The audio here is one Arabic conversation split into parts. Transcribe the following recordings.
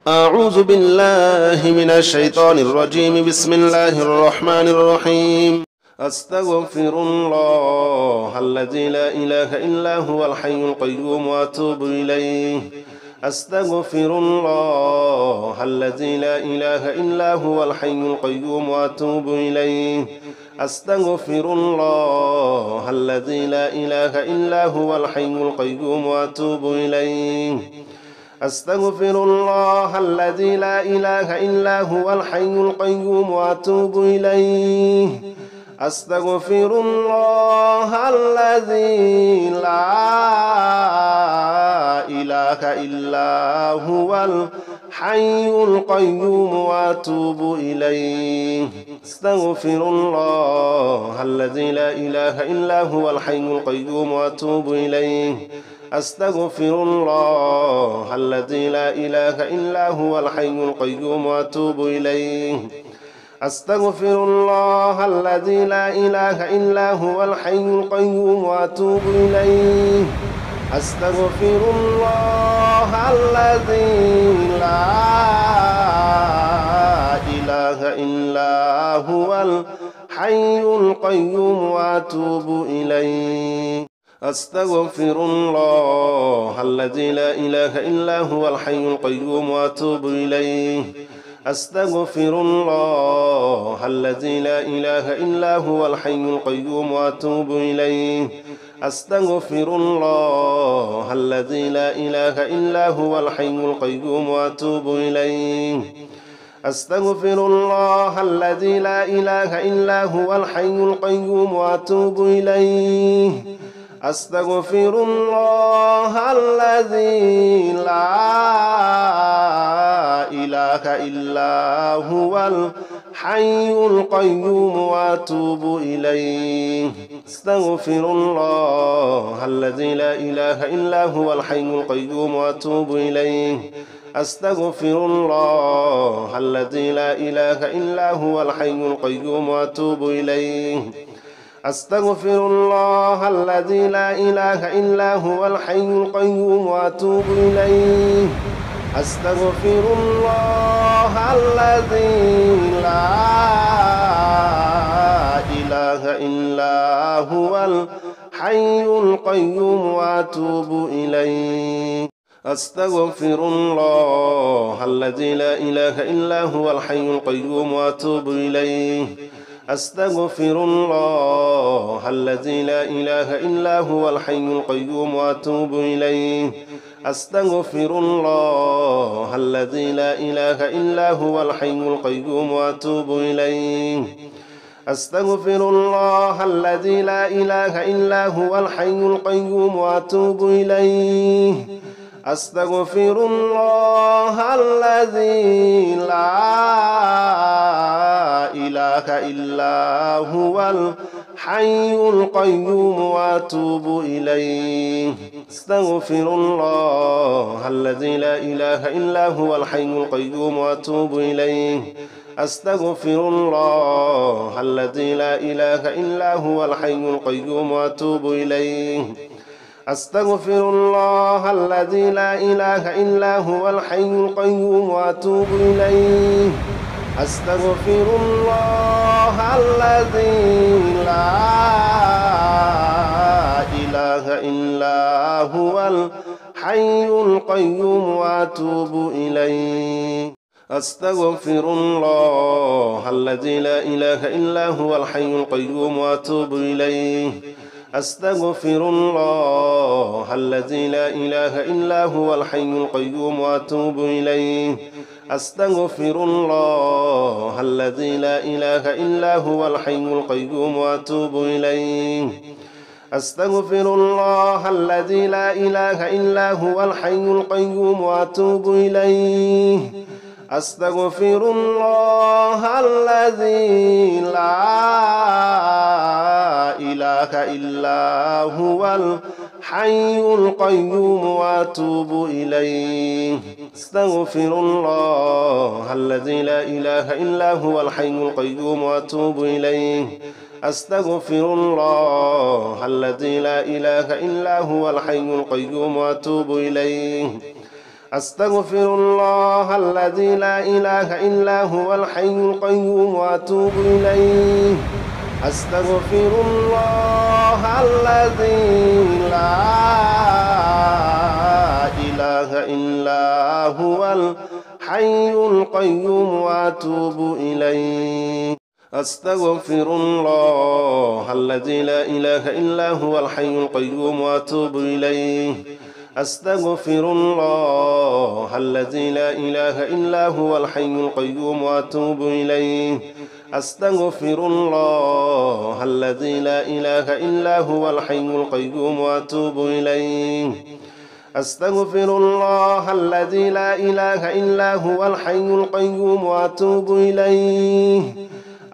أعوذ بالله من الشيطان الرجيم. بسم الله الرحمن الرحيم. أستغفر الله الذي لا إله إلا هو الحي القيوم وأتوب إليه. أستغفر الله الذي لا إله إلا هو الحي القيوم وأتوب إليه. أستغفر الله الذي لا إله إلا هو الحي القيوم وأتوب إليه. أستغفر الله الذي لا إله إلا هو الحي القيوم وأتوب إليه. أستغفر الله الذي لا إله إلا هو الحي القيوم وأتوب إليه. أستغفر الله الذي لا إله إلا هو الحي القيوم وأتوب إليه. أستغفر الله الذي لا إله إلا هو الحي القيوم وأتوب إليه. أستغفر الله الذي لا إله إلا هو الحي القيوم وأتوب إليه. أستغفر الله الذي لا إله إلا هو الحي القيوم وأتوب إليه. أستغفر الله الذي لا إله إلا هو الحي القيوم وأتوب إليه. أستغفر الله الذي لا إله إلا هو الحي القيوم وأتوب إليه. أستغفر الله الذي لا إله إلا هو الحي القيوم وأتوب إليه. أستغفر الله الذي لا إله إلا هو الحي القيوم وأتوب إليه. أستغفر الله الذي لا إله إلا هو الحي القيوم وأتوب إليه. أستغفر الله الذي لا إله إلا هو الحي القيوم وأتوب إليه. أستغفر الله الذي لا إله إلا هو الحي القيوم وأتوب إليه. أستغفر الله الذي لا إله إلا هو الحي القيوم وأتوب إليه. أستغفر الله الذي لا إله إلا هو الحي القيوم وأتوب إليه. أستغفر الله الذي لا إله إلا هو الحي القيوم وأتوب إليه. أستغفر الله الذي لا إله إلا هو الحي القيوم وأتوب إليه. أستغفر الله الذي لا إله إلا هو الحي القيوم وأتوب إليه. أستغفر الله الذي لا إله إلا هو الحي القيوم وأتوب إليه. أستغفر الله الذي لا إله إلا هو الحي القيوم وأتوب إليه. أستغفر الله الذي لا إله إلا هو الحي القيوم وأتوب إليه. أستغفر الله الذي لا إله إلا هو الحي القيوم وأتوب إليه. أستغفر الله الذي لا إله إلا هو الحي القيوم وأتوب إليه. أستغفر الله الذي لا إله إلا هو الحي القيوم وأتوب إليه. أستغفر الله الذي لا إله إلا هو الحي القيوم وأتوب إليه. أستغفر الله الذي لا إله إلا هو الحي القيوم وأتوب إليه. أستغفر الله الذي لا إله إلا هو الحي القيوم وأتوب إليه. أستغفر الله الذي لا إله إلا هو الحي القيوم وأتوب إليه. أستغفر الله الذي لا إله إلا هو الحي القيوم وأتوب إليه. أستغفر الله الذي لا إله إلا هو الحي القيوم وأتوب إليه. أستغفر الله الذي لا إله إلا هو الحي القيوم وأتوب إليه. أستغفر الله الذي لا إله إلا هو الحي القيوم وأتوب إليه أستغفر الله الذي لا إله إلا هو الحي القيوم وأتوب إليه أستغفر الله الذي لا إله إلا هو الحي القيوم وأتوب إليه أستغفر الله الذي لا إله إلا هو الحي القيوم وأتوب إليه أستغفر الله الذي لا إله إلا هو الحي القيوم وأتوب إليه أستغفر الله الذي لا إله إلا هو الحي القيوم وأتوب إليه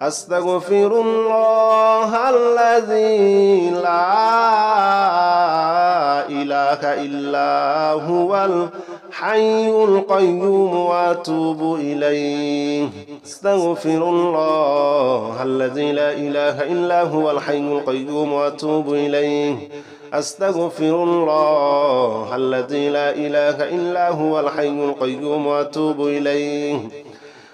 أستغفر الله الذي لا إله إلا هو الحي القيوم وأتوب إليه أستغفر الله الذي لا إله إلا هو الحي القيوم وأتوب إليه أستغفر الله الذي لا إله إلا هو الحي القيوم وأتوب إليه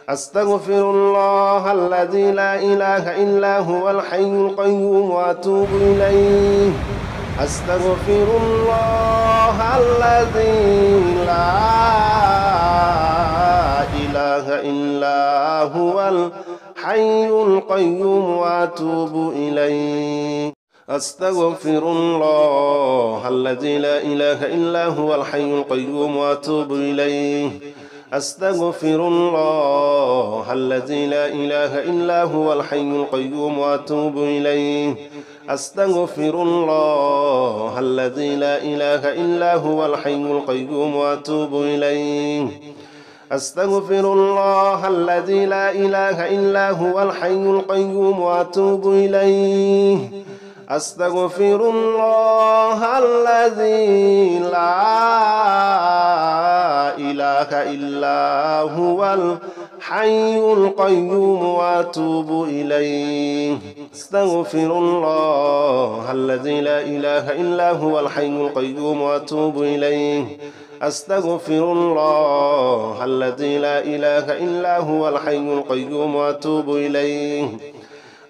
أستغفر الله الذي لا إله إلا هو الحي القيوم وأتوب إليه أستغفر الله الذي لا إله إلا هو الحي القيوم وأتوب إليه أستغفر الله الذي لا إله إلا هو الحي القيوم وأتوب إليه أستغفر الله الذي لا إله إلا هو الحي القيوم وأتوب إليه أستغفر الله الذي لا إله إلا هو الحي القيوم وأتوب إليه أستغفر الله الذي لا إله إلا هو الحي القيوم وأتوب إليه أستغفر الله الذي لا إله إلا هو الحي القيوم وأتوب إليه أستغفر الله الذي لا إله إلا هو الحي القيوم وأتوب إليه أستغفر الله الذي لا إله إلا هو الحي القيوم وأتوب إليه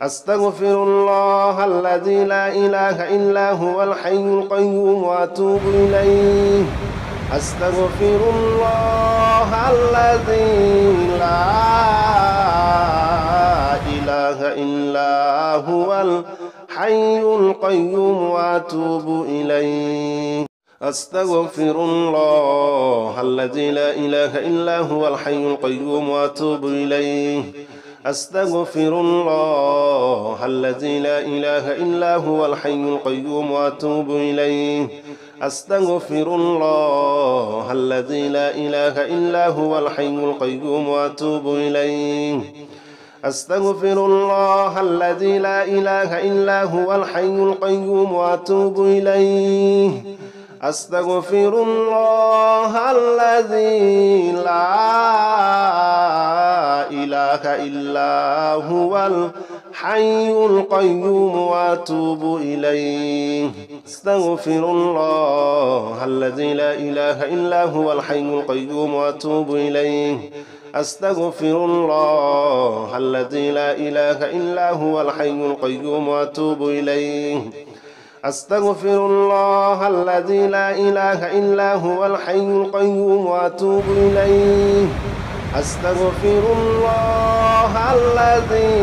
أستغفر الله الذي لا إله إلا هو الحي القيوم وأتوب إليه أستغفر الله الذي لا إله إلا هو الحي القيوم وأتوب إليه أستغفر الله الذي لا إله إلا هو الحي القيوم وأتوب إليه أستغفر الله الذي لا إله إلا هو الحي القيوم وأتوب إليه أستغفر الله الذي لا إله إلا هو الحي القيوم وأتوب إليه أستغفر الله الذي لا إله إلا هو الحي القيوم وأتوب إليه أستغفر الله الذي لا إله إلا هو الحي القيوم وأتوب إليه أستغفر الله الذي لا إله إلا هو الحي القيوم وأتوب إليه أستغفر الله الذي لا إله إلا هو الحي القيوم وأتوب إليه أستغفر الله الذي لا إله إلا هو الحي القيوم وأتوب إليه أستغفر الله الذي لا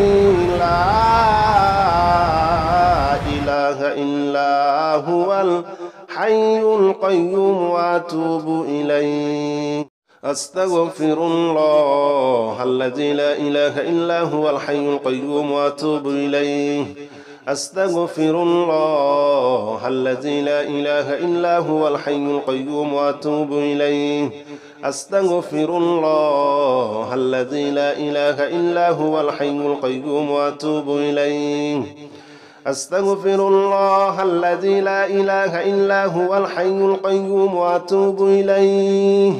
إله إلا هو الحي القيوم وأتوب إليه أستغفر الله الذي لا إله إلا هو الحي القيوم وأتوب إليه أستغفر الله الذي لا إله إلا هو الحي القيوم وأتوب إليه أستغفر الله الذي لا إله إلا هو الحي القيوم وأتوب إليه أستغفر الله الذي لا إله إلا هو الحي القيوم وأتوب إليه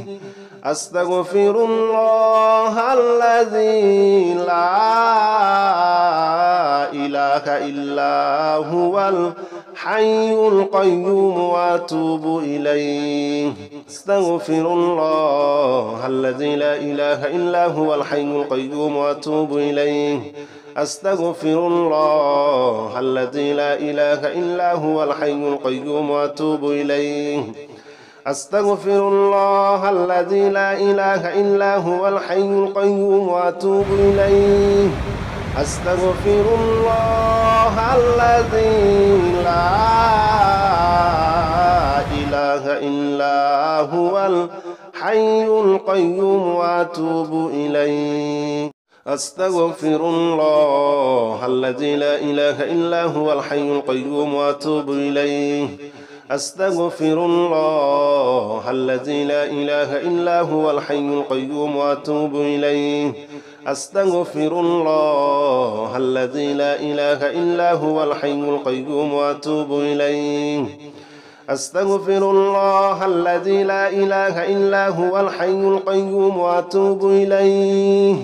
أستغفر الله الذي لا إله إلا هو الحي القيوم وأتوب إليه أستغفر الله الذي لا إله إلا هو الحي القيوم وأتوب إليه أستغفر الله الذي لا إله إلا هو الحي القيوم وأتوب إليه أستغفر الله الذي لا إله إلا هو الحي القيوم وأتوب إليه أستغفر الله الذي لا إله إلا هو الحي القيوم وأتوب إليه أستغفر الله الذي لا إله إلا هو الحي القيوم وأتوب إليه أستغفر الله الذي لا إله إلا هو الحي القيوم وأتوب إليه أستغفر الله الذي لا إله إلا هو الحي القيوم وأتوب إليه أستغفر الله الذي لا إله إلا هو الحي القيوم وأتوب إليه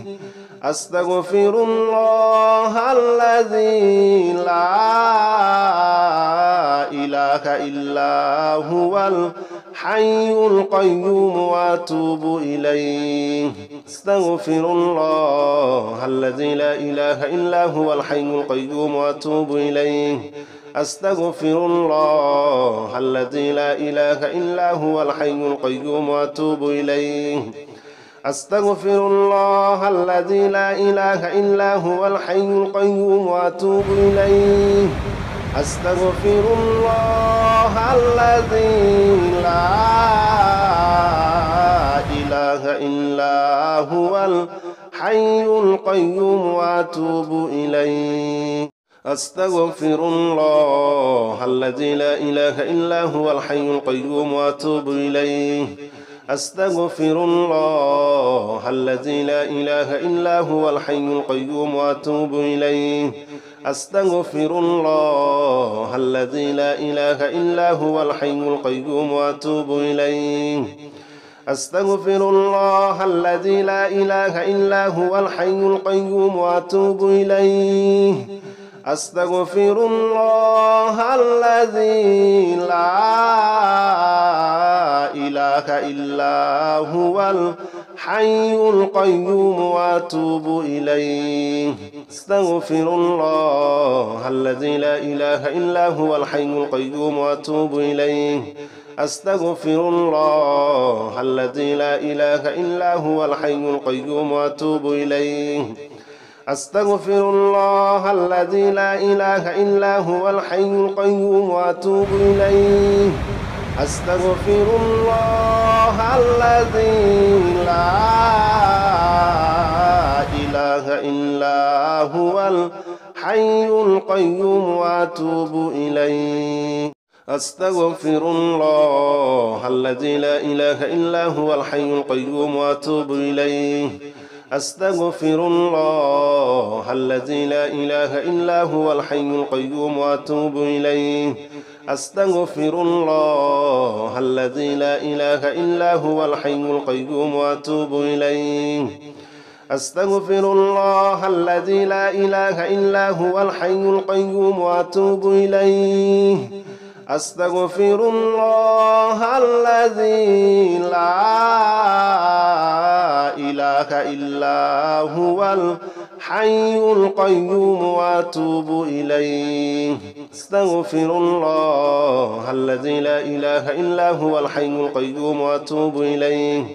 أستغفر الله الذي لا إله إلا هو الحي القيوم وأتوب إليه أستغفر الله الذي لا إله إلا هو الحي القيوم وأتوب إليه أستغفر الله الذي لا إله إلا هو الحي القيوم وأتوب إليه أستغفر الله الذي لا إله إلا هو الحي القيوم وأتوب إليه أستغفر الله الذي لا إله إلا هو الحي القيوم وأتوب إليه أستغفر الله الذي لا إله إلا هو الحي القيوم وأتوب إليه أستغفر الله الذي لا إله إلا هو الحي القيوم وأتوب إليه أستغفر الله الذي لا إله إلا هو الحي القيوم وأتوب إليه أستغفر الله الذي لا إله إلا هو الحي القيوم وأتوب إليه أستغفر الله الذي لا إله إلا هو الحي القيوم وأتوب إليه أستغفر الله الذي لا إله إلا هو الحي القيوم وأتوب إليه أستغفر الله الذي لا إله إلا هو الحي القيوم وأتوب إليه أستغفر الله الذي لا إله إلا هو الحي القيوم وأتوب إليه أستغفر الله الذي لا إله إلا هو الحي القيوم وأتوب إليه أستغفر الله الذي لا إله إلا هو الحي القيوم وأتوب إليه أستغفر الله الذي لا إله إلا هو الحي القيوم وأتوب إليه أستغفر الله الذي لا إله إلا هو الحي القيوم وأتوب إليه أستغفر الله الذي لا إله إلا هو الحي القيوم وأتوب إليه أستغفر الله الذي لا إله إلا هو الحي القيوم وأتوب إليه أستغفر الله الذي لا إله إلا هو الحي القيوم وأتوب إليه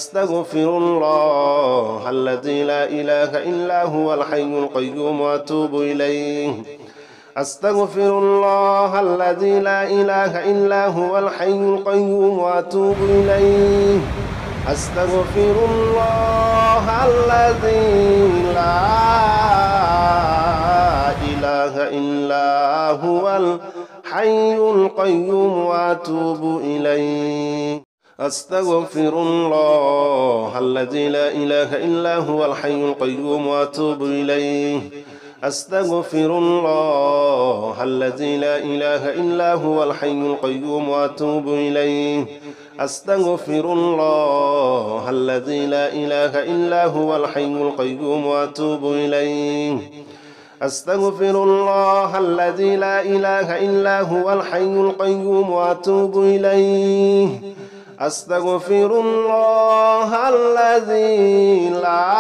أستغفر الله الذي لا إله إلا هو الحي القيوم وأتوب إليه أستغفر الله الذي لا إله إلا هو الحي القيوم وأتوب إليه أستغفر الله الذي لا إله إلا هو الحي القيوم وأتوب إليه أستغفر الله الذي لا إله إلا هو الحي القيوم وأتوب إليه أستغفر الله الذي لا إله إلا هو الحي القيوم وأتوب إليه أستغفر الله الذي لا إله إلا هو الحي القيوم وأتوب إليه أستغفر الله الذي لا إله إلا هو الحي القيوم وأتوب إليه أستغفر الله الذي لا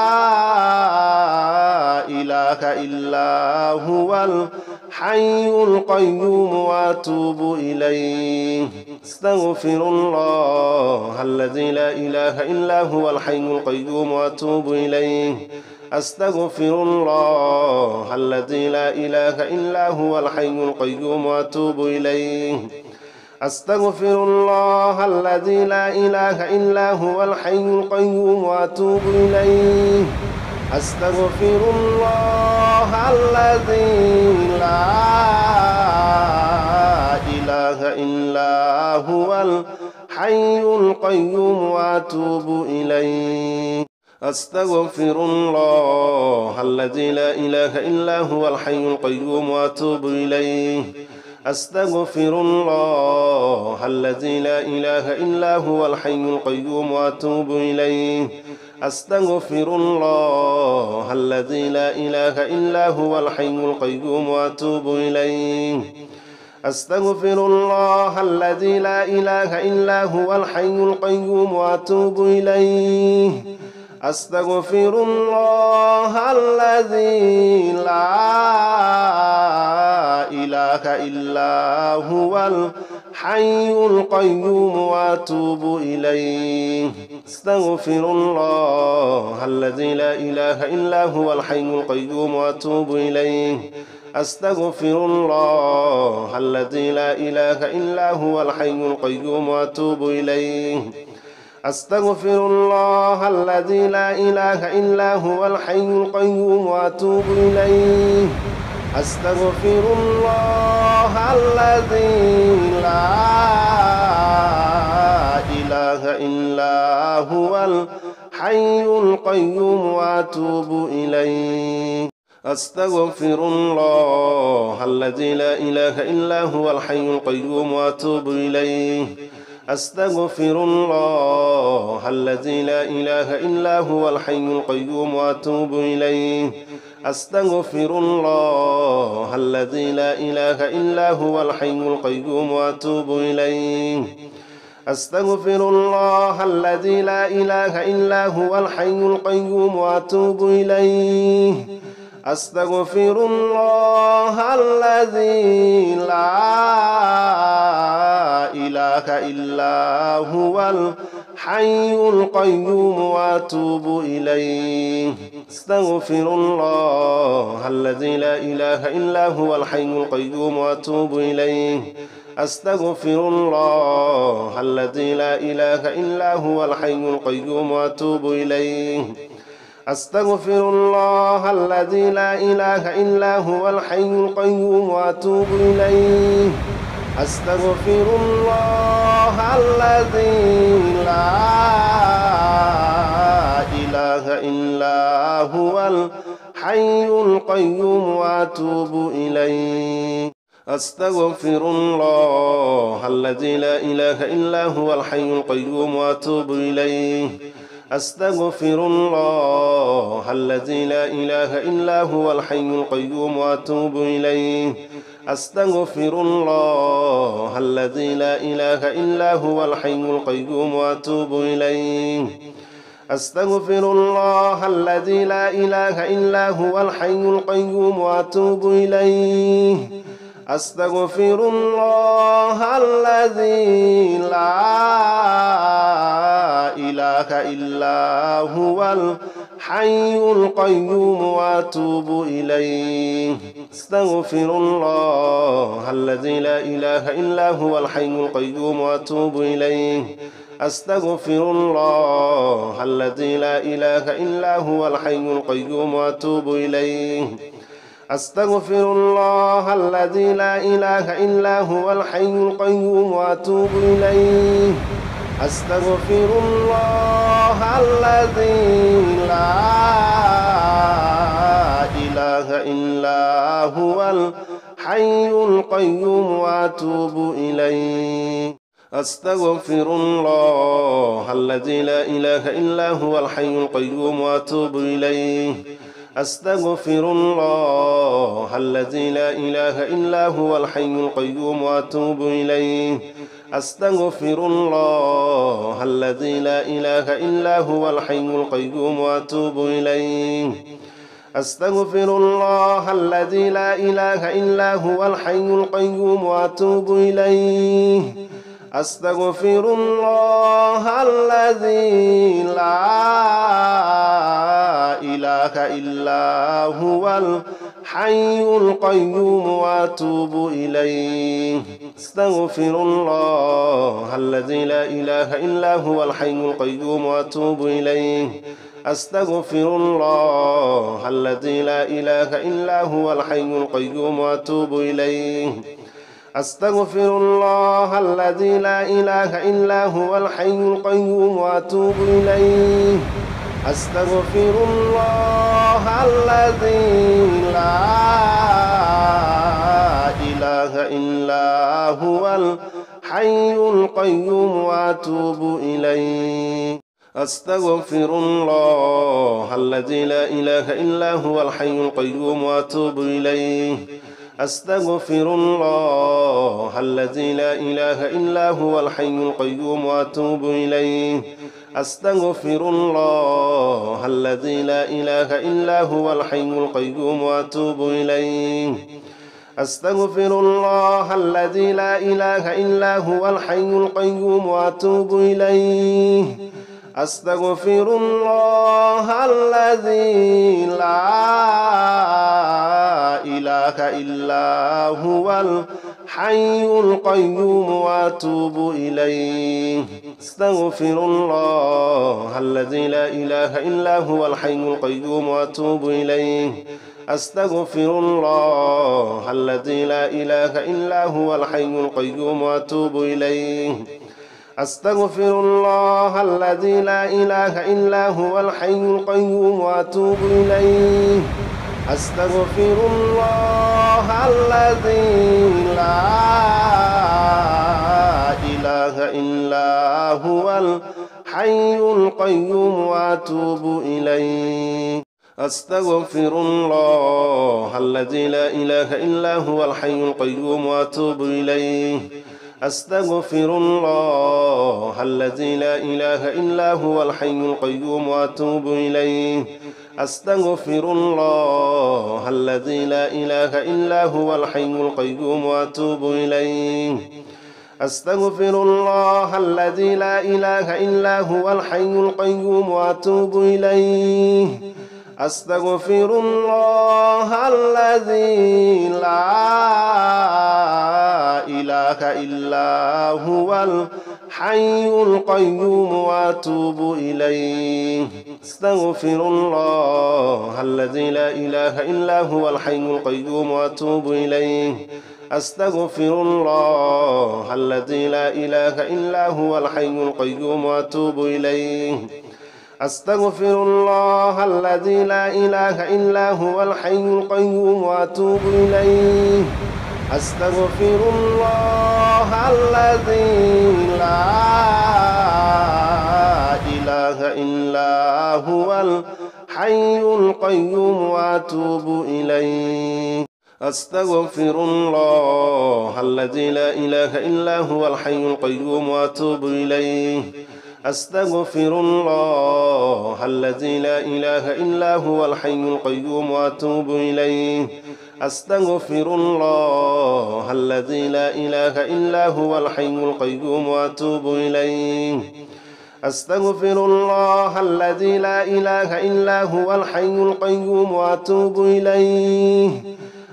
إله إلا هو الحي القيوم وأتوب إليه أستغفر الله الذي لا إله إلا هو الحي القيوم وأتوب إليه أستغفر الله الذي لا إله إلا هو الحي القيوم وأتوب إليه أستغفر الله الذي لا إله إلا هو الحي القيوم وأتوب إليه أستغفر الله الذي لا إله إلا هو الحي القيوم وأتوب إليه أستغفر الله الذي لا إله إلا هو الحي القيوم وأتوب إليه أستغفر الله الذي لا إله إلا هو الحي القيوم وأتوب إليه أستغفر الله الذي لا إله إلا هو الحي القيوم وأتوب إليه أستغفر الله الذي لا إله إلا هو الحي القيوم وأتوب إليه أستغفر الله الذي لا إله إلا هو الحي القيوم وأتوب إليه أستغفر الله الذي لا إله إلا هو الحي القيوم وأتوب إليه أستغفر الله الذي لا إله إلا هو الحي القيوم وأتوب إليه أستغفر الله الذي لا إله إلا هو الحي القيوم وأتوب إليه أستغفر الله الذي لا إله إلا هو الحي القيوم وأتوب إليه أستغفر الله الذي لا إله إلا هو الحي القيوم وأتوب إليه أستغفر الله الذي لا إله إلا هو الحي القيوم وأتوب إليه أستغفر الله الذي لا إله إلا هو الحي القيوم وأتوب إليه أستغفر الله الذي لا إله إلا هو الحي القيوم وأتوب إليه أستغفر الله الذي لا إله إلا هو الحي القيوم وأتوب إليه أستغفر الله الذي لا إله إلا هو الحي القيوم وأتوب إليه أستغفر الله الذي لا إله إلا هو الحي القيوم وأتوب إليه أستغفر الله الذي لا إله إلا هو الحي القيوم وأتوب إليه أستغفر الله الذي لا إله إلا هو الحي القيوم وأتوب إليه أستغفر الله الذي لا إله إلا هو الحي القيوم وأتوب إليه أستغفر الله الذي لا إله إلا هو الحي القيوم وأتوب إليه أستغفر الله الذي لا إله إلا هو الحي القيوم وأتوب إليه أستغفر الله الذي لا إله إلا هو الحي القيوم وأتوب إليه أستغفر الله الذي لا إله إلا هو الحي القيوم وأتوب إليه أستغفر الله الذي لا إله إلا هو الحي القيوم وأتوب إليه أستغفر الله الذي لا إله إلا هو الحي القيوم وأتوب إليه أستغفر الله الذي لا إله إلا هو الحي القيوم وأتوب إليه أستغفر الله الذي لا إله إلا هو الحي القيوم وأتوب إليه أستغفر الله الذي لا إله إلا هو الحي القيوم وأتوب إليه أستغفر الله الذي لا إله إلا هو الحي القيوم وأتوب إليه أستغفر الله الذي لا إله إلا هو الحي القيوم وأتوب إليه أستغفر الله الذي لا إله إلا هو الحي القيوم وأتوب إليه أستغفر الله الذي لا إله إلا هو الحي القيوم وأتوب إليه أستغفر الله الذي لا إله إلا هو الحي القيوم وأتوب إليه أستغفر الله الذي لا إله إلا هو الحي القيوم وأتوب إليه أستغفر الله الذي لا إله إلا هو الحي القيوم وأتوب إليه أستغفر الله الذي لا إله إلا هو الحي القيوم وأتوب إليه أستغفر الله الذي لا إله إلا هو الحي القيوم وأتوب إليه أستغفر الله الذي لا إله إلا هو الحي القيوم وأتوب إليه أستغفر الله الذي لا إله إلا هو الحي القيوم وأتوب إليه أستغفر الله الذي لا إله إلا هو الحي القيوم وأتوب إليه أستغفر الله الذي لا إله إلا هو الحي القيوم وأتوب إليه أستغفر الله الذي لا إله إلا هو الحي القيوم وأتوب إليه أستغفر الله الذي لا إله إلا هو الحي القيوم وأتوب إليه أستغفر الله الذي لا إله إلا هو الحي القيوم وأتوب إليه أستغفر الله الذي لا إله إلا هو الحي القيوم وأتوب إليه أستغفر الله الذي لا إله إلا هو الحي القيوم وأتوب إليه أستغفر الله الذي لا إله إلا هو الحي القيوم وأتوب إليه أستغفر الله الذي لا إله إلا هو الحي القيوم وأتوب إليه أستغفر الله الذي لا إله إلا هو الحي القيوم وأتوب إليه أستغفر الله الذي لا إله إلا هو الحي القيوم وأتوب إليه أستغفر الله الذي لا إله إلا هو الحي القيوم وأتوب إليه أستغفر الله الذي لا إله إلا هو الحي القيوم وأتوب إليه أستغفر الله الذي لا إله إلا هو الحي القيوم وأتوب إليه أستغفر الله الذي لا إله إلا هو الحي القيوم وأتوب إليه أستغفر الله الذي لا إله إلا هو الحي القيوم وأتوب إليه أستغفر الله الذي لا إله إلا هو الحي القيوم وأتوب إليه أستغفر الله الذي لا إله إلا هو الحي القيوم وأتوب إليه أستغفر الله الذي لا إله إلا هو الحي القيوم وأتوب إليه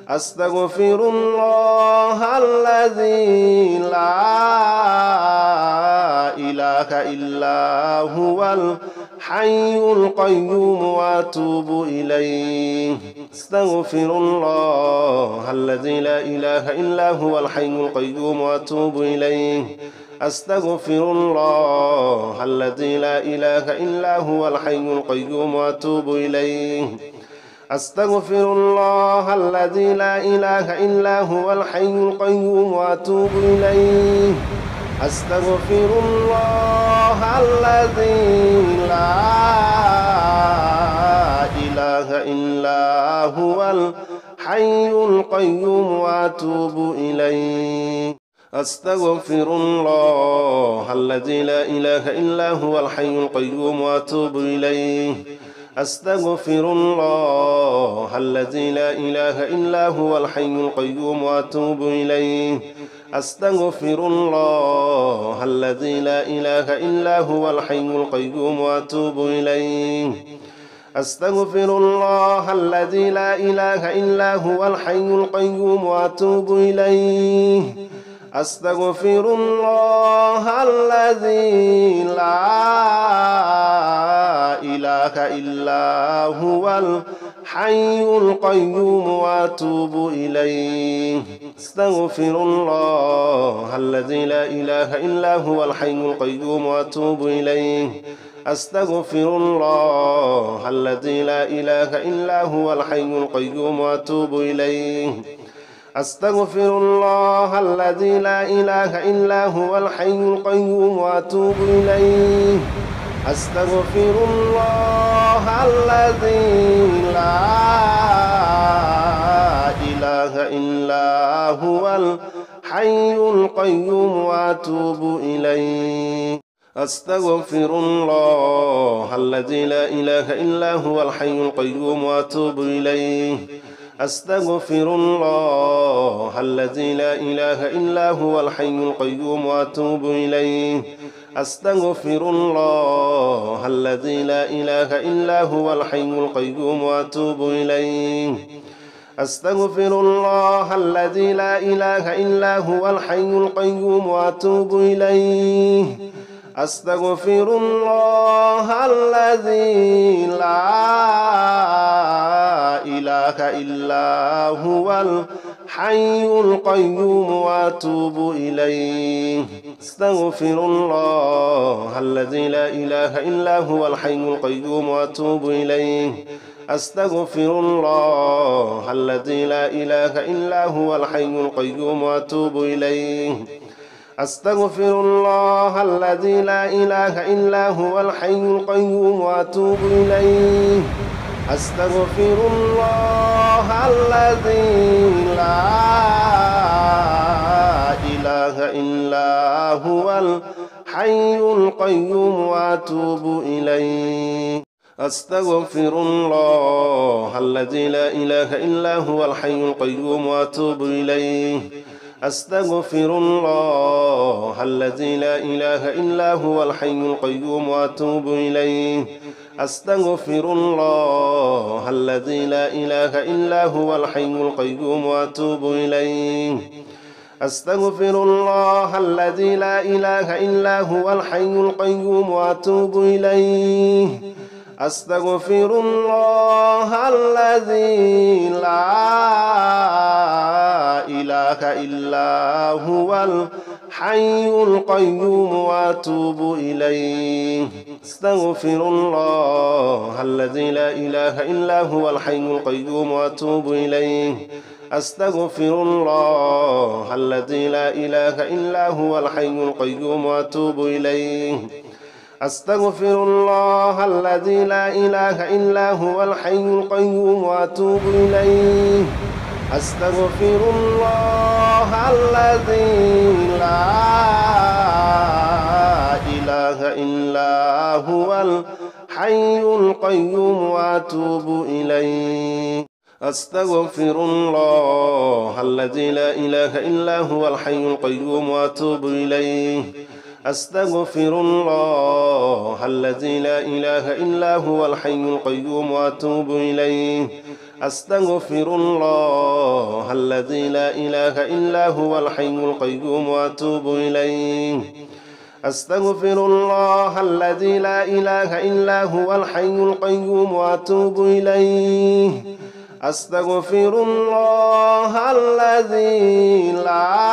أستغفر الله الذي لا إله إلا هو الحي القيوم وأتوب إليه أستغفر الله الذي لا إله إلا هو الحي القيوم وأتوب إليه أستغفر الله الذي لا إله إلا هو الحي القيوم وأتوب إليه أستغفر الله الذي لا إله إلا هو الحي القيوم وأتوب إليه أستغفر الله الذي لا إله إلا الحي القيوم وأتوب إليه أستغفر الله الذي لا إله إلا هو الحي القيوم وأتوب إليه أستغفر الله الذي لا إله إلا هو الحي القيوم وأتوب إليه أستغفر الله الذي لا إله إلا هو الحي القيوم وأتوب إليه أستغفر الله الذي لا إله إلا هو الحي القيوم وأتوب إليه أستغفر الله الذي لا إله إلا هو الحي القيوم وأتوب إليه أستغفر الله الذي لا إله إلا هو الحي القيوم وأتوب إليه أستغفر الله الذي لا إله إلا هو الحي القيوم وأتوب إليه أستغفر الله الذي لا إله إلا هو الحي القيوم وأتوب إليه أستغفر الله الذي لا إله إلا هو الحي القيوم وأتوب إليه أستغفر الله الذي لا إله إلا هو الحي القيوم وأتوب إليه أستغفر الله الذي لا إله إلا هو الحي القيوم وأتوب إليه أستغفر الله الذي لا إله إلا هو الحي القيوم وأتوب إليه أستغفر الله الذي لا إله إلا هو الحي القيوم وأتوب إليه أستغفر الله الذي لا إله إلا هو الحي القيوم وأتوب إليه أستغفر الله الذي لا إله إلا هو الحي القيوم وأتوب إليه أستغفر الله الذي لا إله إلا هو الحي القيوم وأتوب إليه أستغفر الله الذي لا إله إلا هو الحي القيوم وأتوب إليه أستغفر الله الذي لا إله إلا هو الحي القيوم وأتوب إليه أستغفر الله الذي لا إله إلا هو الحي القيوم وأتوب إليه أستغفر الله الذي لا إله إلا هو الحي القيوم وأتوب إليه أستغفر الله الذي لا إله إلا هو الحي القيوم وأتوب إليه أستغفر الله الذي لا إله إلا هو الحي القيوم وأتوب إليه أستغفر الله الذي لا إله إلا هو الحي القيوم وأتوب إليه أستغفر الله الذي لا إله إلا هو الحي القيوم وأتوب إليه أستغفر الله الذي لا إله إلا هو الحي القيوم وأتوب إليه أستغفر الله الذي لا إله إلا هو الحي القيوم وأتوب إليه أستغفر الله الذي لا إله إلا هو الحي القيوم وأتوب إليه أستغفر الله الذي لا إله إلا هو الحي القيوم وأتوب إليه أستغفر الله الذي لا إله إلا هو الحي القيوم وأتوب إليه أستغفر الله الذي لا إله إلا هو الحي القيوم وأتوب إليه أستغفر الله الذي لا إله إلا هو الحي القيوم وأتوب إليه أستغفر الله الذي لا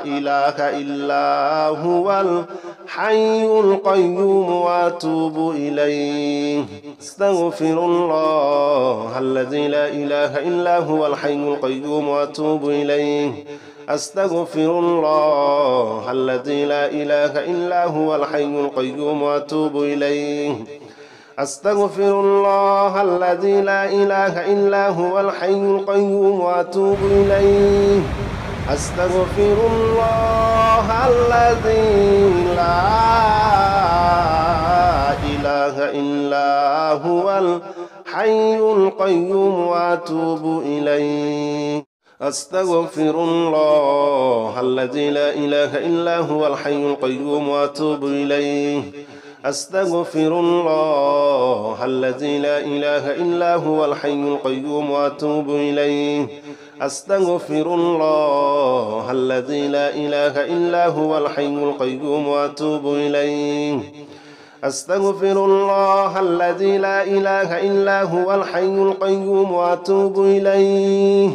إله إلا هو الحي القيوم وأتوب إليه أستغفر الله الذي لا إله إلا هو الحي القيوم وأتوب إليه أستغفر الله الذي لا إله إلا هو الحي القيوم وأتوب إليه أستغفر الله الذي لا إله إلا هو الحي القيوم وأتوب إليه أستغفر الله الذي لا إله إلا هو الحي القيوم وأتوب إليه أستغفر الله الذي لا إله إلا هو الحي القيوم وأتوب إليه أستغفر الله الذي لا إله إلا هو الحي القيوم وأتوب إليه أستغفر الله الذي لا إله إلا هو الحي القيوم وأتوب إليه أستغفر الله الذي لا إله إلا هو الحي القيوم وأتوب إليه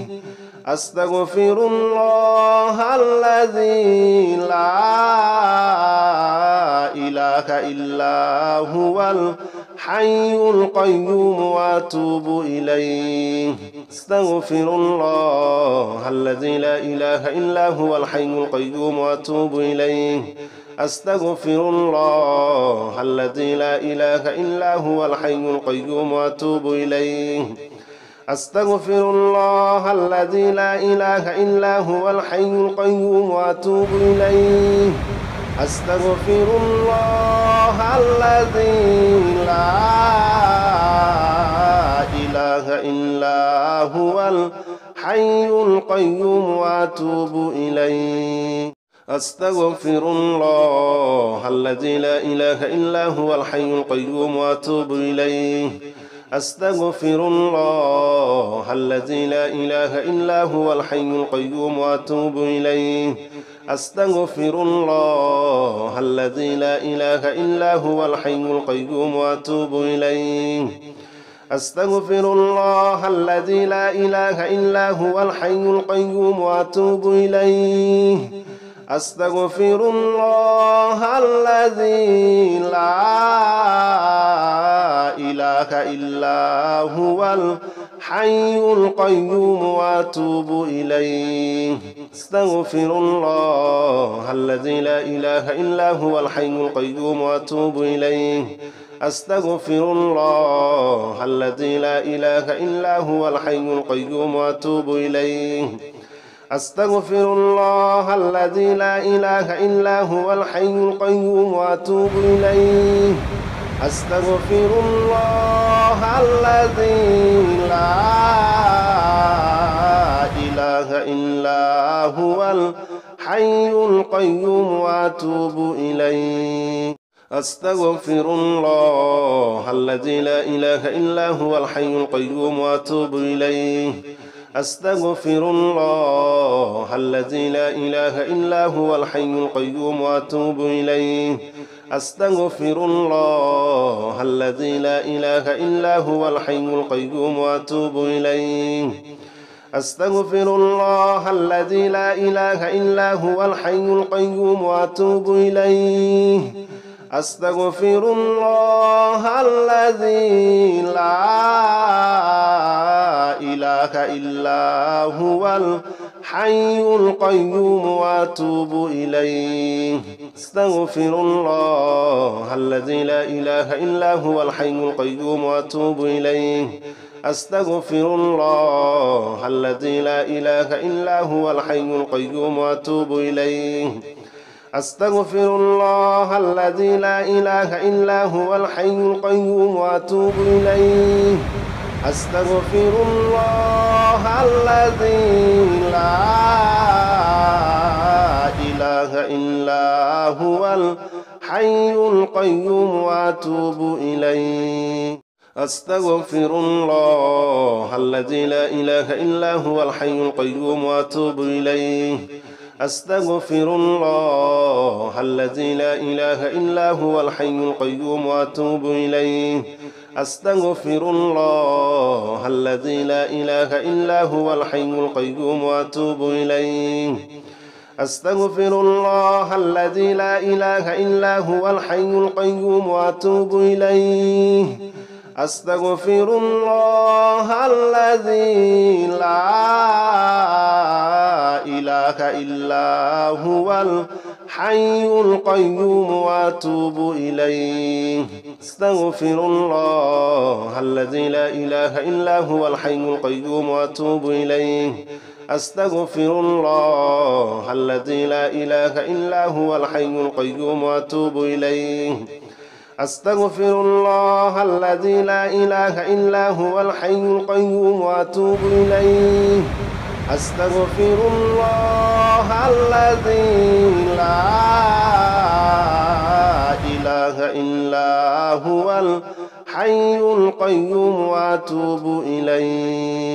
أستغفر الله الذي لا إله إلا هو الحي القيوم وأتوب إليه أستغفر الله الذي لا إله إلا هو الحي القيوم وأتوب إليه أستغفر الله الذي لا إله إلا هو الحي القيوم وأتوب إليه أستغفر الله الذي لا إله إلا هو الحي القيوم وأتوب إليه أستغفر الله الذي لا إله إلا هو الحي القيوم وأتوب إليه أستغفر الله الذي لا إله إلا هو الحي القيوم وأتوب إليه أستغفر الله الذي لا إله إلا هو الحي القيوم وأتوب إليه أستغفر الله الذي لا إله إلا هو الحي القيوم وأتوب إليه أستغفر الله الذي لا إله إلا هو الحي القيوم وأتوب إليه أستغفر الله الذي لا إله إلا هو الحي القيوم وأتوب إليه أستغفر الله الذي لا إله إلا هو الحي القيوم وأتوب إليه أستغفر الله الذي لا إله إلا هو الحي القيوم وأتوب إليه أستغفر الله الذي لا إله إلا هو الحي القيوم وأتوب إليه أستغفر الله الذي لا إله إلا هو الحي القيوم وأتوب إليه أستغفر الله الذي لا إله إلا هو الحي القيوم وأتوب إليه أستغفر الله الذي لا إله إلا هو الحي القيوم وأتوب إليه أستغفر الله الذي لا إله إلا هو الحي القيوم وأتوب إليه أستغفر الله الذي لا إله إلا هو الحي القيوم وأتوب إليه أستغفر الله الذي لا إله إلا هو الحي القيوم وأتوب إليه أستغفر الله الذي لا إله إلا هو الحي القيوم وأتوب إليه أستغفر الله الذي لا إله إلا هو الحي القيوم وأتوب إليه أستغفر الله الذي لا إله إلا هو الحي القيوم وأتوب إليه أستغفر الله الذي لا إله إلا هو الحي القيوم وأتوب إليه أستغفر الله الذي لا إله إلا هو الحي القيوم وأتوب إليه أستغفر الله الذي لا إله إلا هو الحي القيوم وأتوب إليه أستغفر الله الذي لا إله إلا هو الحي القيوم وأتوب إليه أستغفر الله الذي لا إله إلا هو الحي القيوم وأتوب إليه أستغفر الله الذي لا إله إلا هو الحي القيوم وأتوب إليه أستغفر الله الذي لا إله إلا هو الحي القيوم وأتوب إليه أستغفر الله الذي لا إله إلا هو الحي القيوم وأتوب إليه أستغفر الله الذي لا إله إلا هو الحي القيوم وأتوب إليه أستغفر الله الذي لا إله إلا هو الحي القيوم وأتوب إليه